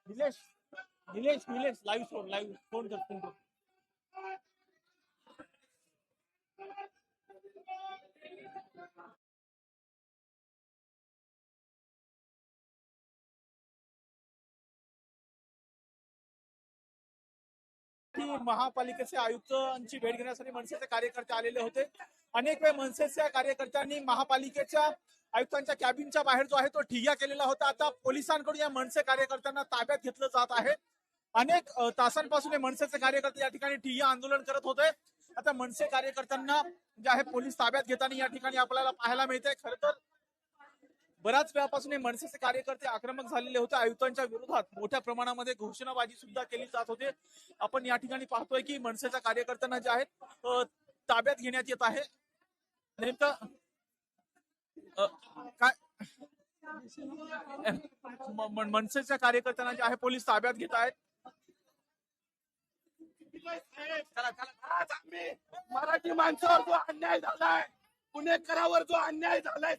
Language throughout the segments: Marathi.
निलेश निलेश निलेश लाईव्ह फोन करतो. महापालिकेचे आयुक्तांची भेट घेण्यासाठी मनसेचे कार्यकर्ते आलेले होते. अनेक वेळ मनसेच्या कार्यकर्त्यांनी महापालिकेच्या आयुक्तांच्या कॅबिनच्या बाहेर जो आहे तो ठिय्या केलेला होता. आता पोलिसांकडून या मनसे कार्यकर्त्यांना ताब्यात घेतलं जात आहे. अनेक तासांपासून हे मनसेचे कार्यकर्ते या ठिकाणी ठिय्या आंदोलन करत होते. आता मनसे कार्यकर्त्यांना जे आहे पोलीस ताब्यात घेताना या ठिकाणी आपल्याला पाहायला मिळते. खरं तर बऱ्याच वेळापासून हे मनसेचे कार्यकर्ते आक्रमक झालेले होते. आयुक्तांच्या विरोधात मोठ्या प्रमाणामध्ये घोषणाबाजी सुद्धा केली जात होते. आपण या ठिकाणी पाहतोय की मनसेच्या कार्यकर्त्यांना जे आहेत ताब्यात घेण्यात येत आहे. नेमकं काय मनसेच्या कार्यकर्त्यांना जे आहे पोलीस ताब्यात घेत आहेत. मराठी माणसावर जो अन्याय झालाय, पुणेकरावर जो अन्याय झालाय,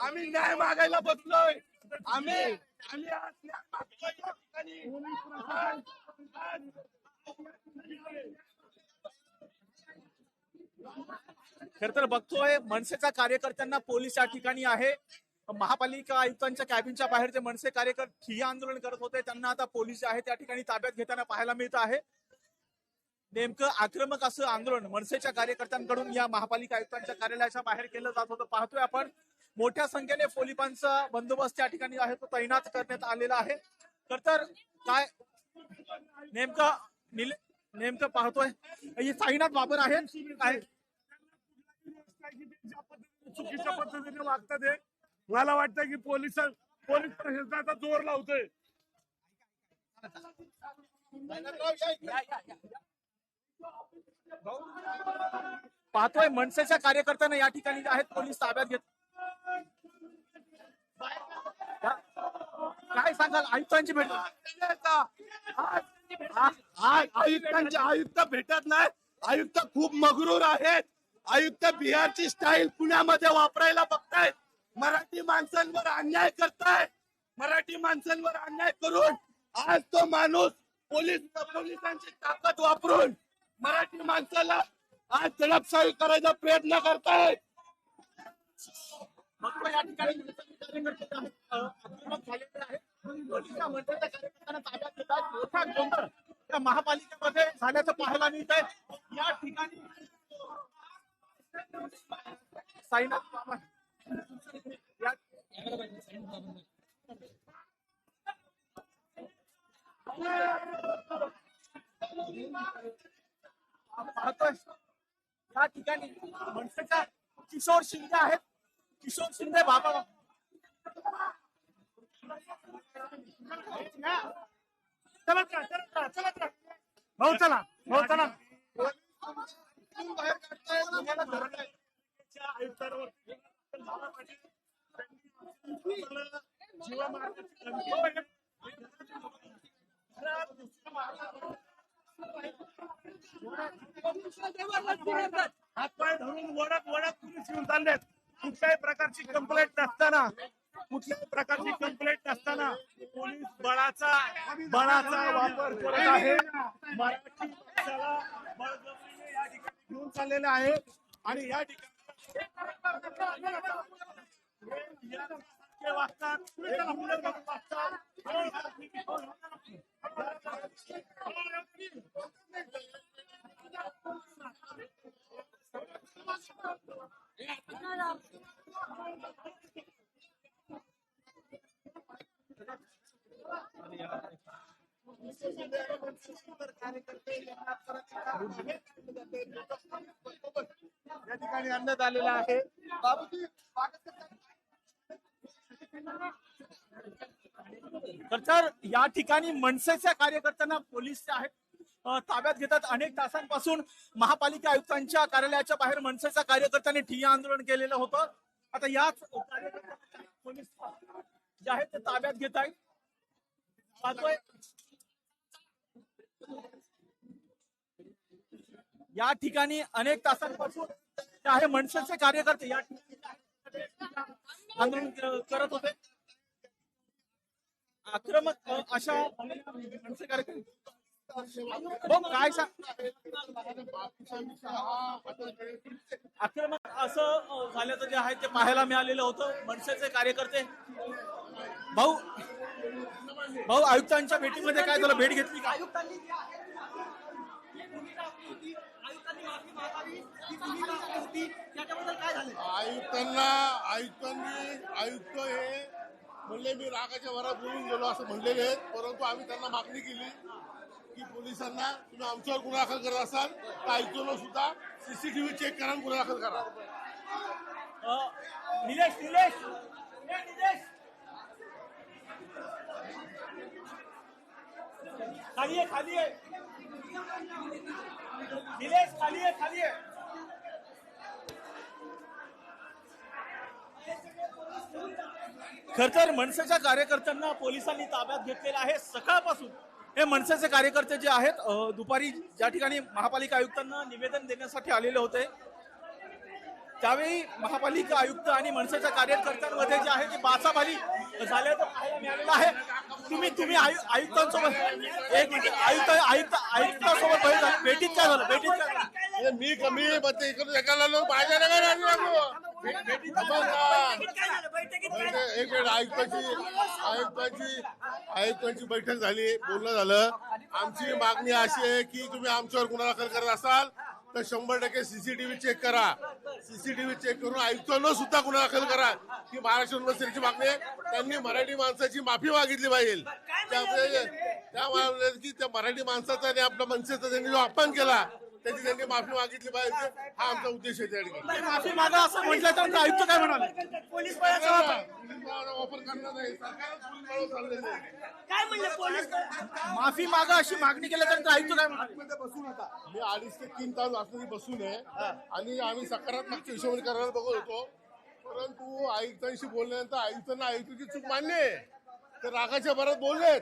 आम्ही न्याय मागायला बसलोय. आम्ही आज न्याय मागतोय या ठिकाणी. खर तर बघतोय मनसेच्या कार्यकर्त्यांना पोलीस या ठिकाणी आहे. महापालिका आयुक्तांच्या कॅबिनच्या बाहेर जे मनसे कार्यकर्ते ठिय्या आंदोलन करत होते त्यांना आता पोलीस जे आहे त्या ठिकाणी ताब्यात घेताना पाहायला मिळत आहे. नेमकं आक्रमक असं आंदोलन मनसेच्या कार्यकर्त्यांकडून या महापालिका आयुक्तांच्या कार्यालयाच्या बाहेर केलं जात होतं. पाहतोय आपण मोठ्या संख्येने पोलिसांचा बंदोबस्त या ठिकाणी आहे तो तैनात करण्यात आलेला आहे. तर काय नेमकं पाहतोय हे साईनाथ बाबर आहेत. चुकीच्या पद्धतीने वागतात. हे मला वाटतं की पोलीस प्रशासनाचा जोर लावतोय. पाहतोय मनसेच्या कार्यकर्त्यांना या ठिकाणी जे आहेत पोलीस ताब्यात घेत. काय सांगाल आयुक्तांची भेट? आयुक्त भेटत नाही. आयुक्त खूप मगरूर आहेत. आयुक्त बिहारची स्टाईल पुण्यामध्ये वापरायला बघतायत. मराठी माणसांवर अन्याय करतायत. मराठी माणसांवर अन्याय करून आज तो माणूस पोलिसांची ताकद वापरून मराठी माणसाला आज दडपशाही करायचा प्रयत्न करतायत. या ठिकाणी मनसेच्या कार्यकर्त्यांना ताब्यात घेतात. मोठा गोंधळ त्या महापालिकेमध्ये झाल्याचं पाहायला मिळत आहे. या ठिकाणी साईनाथ बाबर पाहतोय या ठिकाणी मनसेच्या किशोर शिंदे आहेत. किशोर शिंदे बाबा भाऊ चला बाहेर काढताय. हातपाय धरून वडत पोलीस येऊन चाललेत. कुठल्याही प्रकारची कंप्लेंट नसताना पोलीस बळाचा वापर करत आहे. मराठी माणसाला बळजबरीने या ठिकाणी घेऊन चाललेले आहे. आणि या ठिकाणी वागतात. या ठिकाणी आणण्यात आलेला आहे. तर या ठिकाणी मनसेच्या कार्यकर्त्यांना पोलीस आहेत ताब्यात घेतात. अनेक तासांपासून महापालिका आयुक्तांच्या कार्यालयाच्या बाहेर मनसेच्या कार्यकर्त्यांनी ठिय्या आंदोलन केलेलं होतं. आता याच पोलीस जे आहेत ते ताब्यात घेत आहेत. या ठिकाणी अनेक तासांपासून आहे मनसेचे कार्यकर्ते या ठिकाणी आंदोलन करत होते. आक्रमक अशा मनसे कार्यकर्ते हो काय आक्रमक असं झाल्याचं जे आहे ते पाहायला मिळालेलं होतं. मनसेचे कार्यकर्ते भाऊ भाऊ आयुक्तांच्या भेटीमध्ये काय झालं, भेट घेतली का? आयुक्त हे म्हणले मी रागाच्या भरात बोलून गेलो असं म्हणलेले आहेत, परंतु आम्ही त्यांना मागणी केली की पोलिसांना तुम्ही आमच्यावर गुन्हा दाखल करत असाल तर आयुक्तांना सुद्धा सीसीटीव्ही चेक करा आणि गुन्हा दाखल करा. निलेश निलेश निलेश खाली आहे खाली आहे निलेश खाली आहे खाली आहे. खर तर मनसेच्या कार्यकर्त्यांना पोलिसांनी ताब्यात घेतलेलं आहे. सकाळपासून हे मनसेचे कार्यकर्ते जे आहेत दुपारी ज्या ठिकाणी महापालिका आयुक्तांना निवेदन देण्यासाठी आलेले होते त्यावेळी महापालिका आयुक्त आणि मनसेच्या कार्यकर्त्यांमध्ये जे आहे ते बाचाबाची झाल्याचं पाहायला मिळालेलं आहे. तुम्ही आयुक्तांसोबत एक मिनिट आयुक्तांसोबत भेटीत काय झालं भेटीत काय झालं? मी कमी इकडून एकाला लोक बाहेर एक वेळ आयुक्तांची बैठक झाली, बोलणं झालं. आमची मागणी अशी आहे की तुम्ही आमच्यावर गुन्हा दाखल करत असाल तर 100% सीसीटीव्ही चेक करा. सीसीटीव्ही चेक करून आयुक्तांना सुद्धा गुन्हा दाखल करा की महाराष्ट्र युनिव्हर्सिटीची मागणी आहे. त्यांनी मराठी माणसाची माफी मागितली पाहिजे. त्या की त्या मराठी माणसाचा आणि आपल्या मनसेचा त्यांनी जो अपमान केला त्याची त्यांनी माफी मागितली पाहिजे. हा आमचा उद्देश आहे. त्या ठिकाणी माफी मागा असं म्हटल्यानंतर आयुक्त काय म्हणाले? पोलीस बळाचा वापर करणार नाही, सरकारच पोलीस बळ चाललेलं आहे. काय म्हणले पोलीस? माफी मागा अशी मागणी केल्यानंतर आयुक्त काय म्हणाले? मी 2.5 ते 3 तास आतमध्ये बसून आहे आणि आम्ही सकारात्मक हिशोबाने करायला बघत होतो, परंतु आयुक्तांशी बोलल्यानंतर आयुक्तांना आयुक्ताची चूक मान्य आहे. ते रागाच्या भरात बोललेत.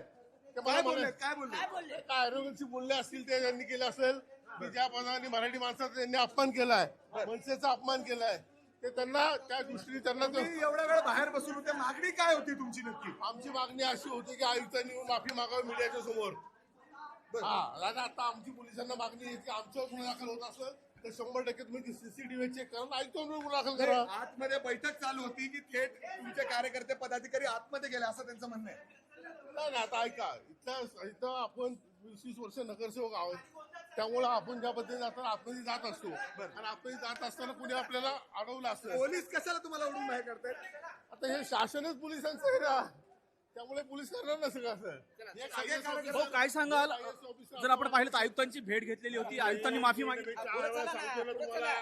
ते मला बोलले काय आरोग्याशी बोलले असतील ते त्यांनी केलं असेल की ज्या पदाने मराठी माणसाचा त्यांनी अपमान केलाय, मनसेचा अपमान केलाय, ते त्यांना त्या दृष्टीने त्यांना एवढा वेळ बाहेर बसून होते, मागणी काय होती तुमची नक्की? आमची मागणी अशी होती की आयुक्तांनी येऊन माफी मागावी मीडियाच्या समोर. हा आता आमची पोलिसांना मागणी आहे की आमच्यावर गुन्हा दाखल होत असेल तर 100% तुम्ही सीसीटीव्ही चेक करा, आयुक्तांवर गुन्हा दाखल करा. आतमध्ये बैठक चालू होती की थेट तुमचे कार्यकर्ते पदाधिकारी आतमध्ये गेले असं त्यांचं म्हणणं आहे. नाही आता ऐका, इथं आपण 20 वर्ष नगरसेवक आहोत, त्यामुळे आपण ज्या पद्धतीने आता आतमध्ये जात असतो आणि आतमध्ये जात असताना कुणी आपल्याला अडवलं असतं. पोलीस कशाला तुम्हाला उडून बाहेर करतायत? आता हे शासनच पोलिसांचं आहे ना, त्यामुळे पोलीस करणार ना सगळं असं. हो काय सांगाल? जर आपण पाहिलं तर आयुक्तांची भेट घेतलेली होती, आयुक्तांनी माफी मागितली. सांगतो ना तुम्हाला,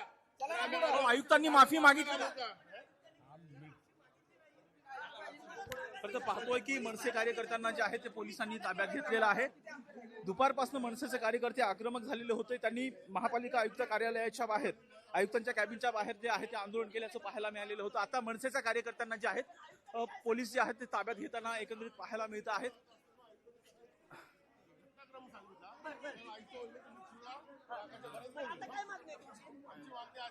हो, आयुक्तांनी माफी मागितली. तर पाहतोय की मनसे कार्यकर्त्यांना जे आहे ते पोलिसांनी ताब्यात घेतलेलं आहे. दुपारपासून मनसेचे कार्यकर्ते आक्रमक झालेले होते. त्यांनी महापालिका आयुक्त कार्यालयाच्या बाहेर, आयुक्तांच्या कॅबिनच्या बाहेर जे आहे ते आंदोलन केल्याचं पाहायला मिळालेलं होतं. आता मनसेच्या कार्यकर्त्यांना जे आहेत पोलीस जे आहेत ते ताब्यात घेताना एकंदरीत पाहायला मिळत आहेत.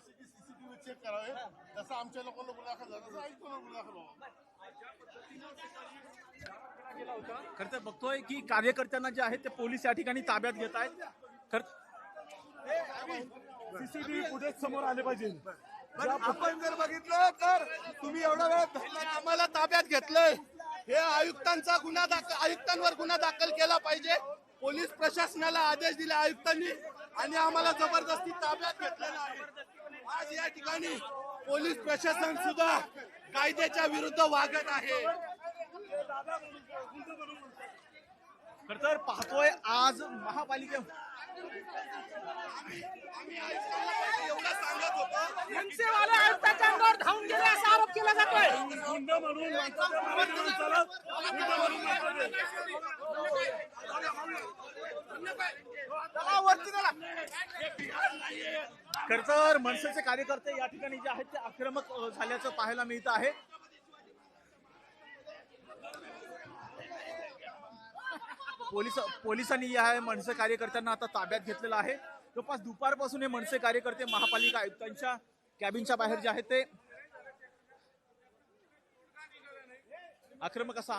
सीसीटीव्ही चेक करावे, जसं आमच्या लोकांना गुन्हा दाखल झाला तसं आयुक्तांना गुन्हा दाखल व्हावा. खरं तर बघतोय की कार्यकर्त्यांना जे आहे ते पोलीस या ठिकाणी ताब्यात घेत आहेत. सीसीटीव्ही फुटेज समोर आले पाहिजे. आपण जर बघितलं तर तुम्ही एवढा वेळ आम्हाला ताब्यात घेतलंय, हे आयुक्तांचा गुन्हा आयुक्तांवर गुन्हा दाखल केला पाहिजे. पोलीस प्रशासनाला आदेश दिले आयुक्तांनी आणि आम्हाला जबरदस्ती ताब्यात घेतलेलं आहे. आज या ठिकाणी पोलीस प्रशासन सुद्धा कायद्याच्या विरुद्ध वागत आहे. खरं तर पाहतोय आज महापालिके एवढं सांगत होतो, मनसेवाले आयुक्ताच्या अंगावर धावून गेले असा आरोप केला जातोय. खरं तर मनसेचे कार्यकर्ते या ठिकाणी जे आहेत ते आक्रमक झाल्याचं पाहायला मिळत आहे. पोलिसांनी या मनसे कार्यकर्त्यांना आता ताब्यात घेतलेलं आहे. जवळपास दुपारपासून हे मनसे कार्यकर्ते महापालिका आयुक्तांच्या कॅबिनच्या बाहेर जे आहेत ते आक्रमक असा